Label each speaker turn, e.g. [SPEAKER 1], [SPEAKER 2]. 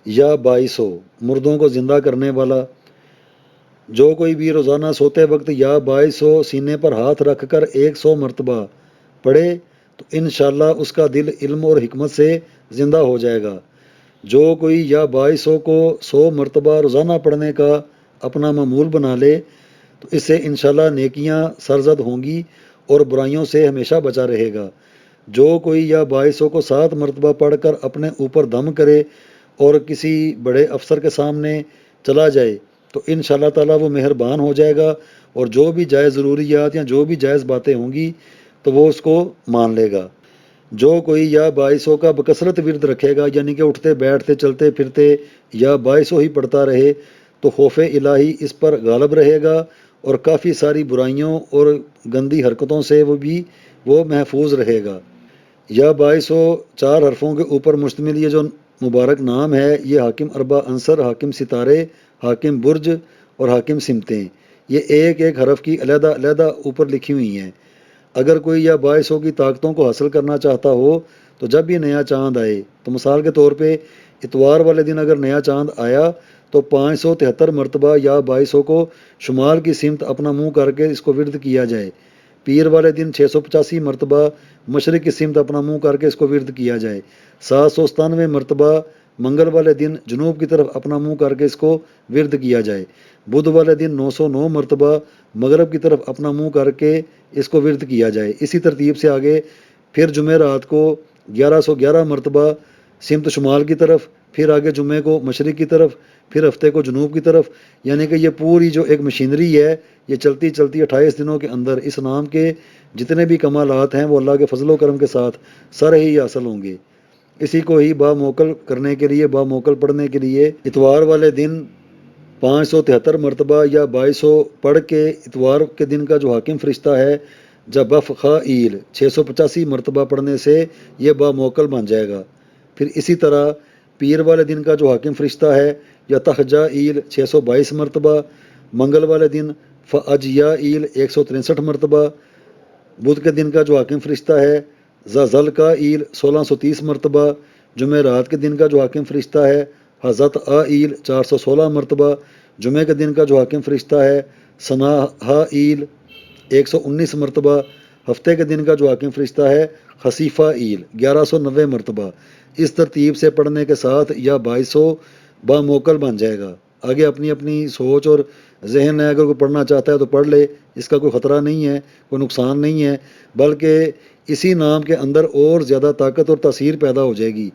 [SPEAKER 1] یا باعث ہو، مردوں کو زندہ کرنے والا۔ جو کوئی بھی روزانہ سوتے وقت یا باعث ہو سینے پر ہاتھ رکھ کر 100 مرتبہ پڑھے تو انشاءاللہ اس کا دل علم اور حکمت سے زندہ ہو جائے گا۔ جو کوئی یا باعث ہو کو 100 مرتبہ روزانہ پڑھنے کا اپنا معمول بنا لے تو اس سے انشاءاللہ نیکیاں سرزد ہوں گی اور برائیوں سے ہمیشہ بچا رہے گا۔ جو کوئی یا باعثوں کو 7 مرتبہ پڑھ کر اپنے اوپر دم کرے اور کسی بڑے افسر کے سامنے چلا جائے تو انشاءاللہ تعالیٰ وہ مہربان ہو جائے گا اور جو بھی جائز ضروریات یا جو بھی جائز باتیں ہوں گی تو وہ اس کو مان لے گا۔ جو کوئی یا باعثوں کا بکثرت ورد رکھے گا، یعنی کہ اٹھتے بیٹھتے چلتے پھرتے یا باعثوں ہی پڑھتا رہے تو خوف الہی اس پر غالب رہے گا اور کافی ساری برائیوں اور گندی حرکتوں سے وہ محفوظ رہے گا۔ یا باعث ہو 4 حرفوں کے اوپر مشتمل یہ جو مبارک نام ہے، یہ حاکم اربع عنصر، حاکم ستارے، حاکم برج اور حاکم سمتیں، یہ ایک ایک حرف کی علیحدہ علیحدہ اوپر لکھی ہوئی ہیں۔ اگر کوئی یا باعثوں کی طاقتوں کو حاصل کرنا چاہتا ہو تو جب بھی نیا چاند آئے تو مثال کے طور پہ اتوار والے دن اگر نیا چاند آیا تو 573 مرتبہ یا باعثوں کو شمال کی سمت اپنا منہ کر کے اس کو ورد کیا جائے۔ پیر والے دن 685 مرتبہ مشرق کی سمت اپنا منہ کر کے اس کو ورد کیا جائے۔ 797 مرتبہ منگل والے دن جنوب کی طرف اپنا منہ کر کے اس کو ورد کیا جائے۔ بدھ والے دن 909 مرتبہ مغرب کی طرف اپنا منہ کر کے اس کو ورد کیا جائے۔ اسی ترتیب سے آگے پھر جمعرات کو 1111 مرتبہ سمت شمال کی طرف، پھر آگے جمعے کو مشرق کی طرف، پھر ہفتے کو جنوب کی طرف، یعنی کہ یہ پوری جو ایک مشینری ہے یہ چلتی چلتی 28 دنوں کے اندر اس نام کے جتنے بھی کمالات ہیں وہ اللہ کے فضل و کرم کے ساتھ سارے ہی حاصل ہوں گے۔ اسی کو ہی باموکل کرنے کے لیے، باموکل پڑھنے کے لیے اتوار والے دن 573 مرتبہ یا باعثوں پڑھ کے اتوار کے دن کا جو حاکم فرشتہ ہے جبف خائیل 685 مرتبہ پڑھنے سے یہ باموکل بن جائے گا۔ پھر اسی طرح پیر والے دن کا جو حاکم فرشتہ ہے یا تخجائیل 622 مرتبہ، منگل والے دن فاجیائیل 163 مرتبہ، بدھ کے دن کا جو حاکم فرشتہ ہے زلکائیل 1630 مرتبہ، جمعرات کے دن کا جو حاکم فرشتہ ہے حضرت آئیل 416 مرتبہ، جمعے کے دن کا جو حاکم فرشتہ ہے سناہائیل 119 مرتبہ، ہفتے کے دن کا جو حاکم فرشتہ ہے خصیفہ ایل 1190 مرتبہ۔ اس ترتیب سے پڑھنے کے ساتھ یا باعثوں باموکل بن جائے گا۔ آگے اپنی اپنی سوچ اور ذہن ہے، اگر کوئی پڑھنا چاہتا ہے تو پڑھ لے، اس کا کوئی خطرہ نہیں ہے، کوئی نقصان نہیں ہے، بلکہ اسی نام کے اندر اور زیادہ طاقت اور تاثیر پیدا ہو جائے گی۔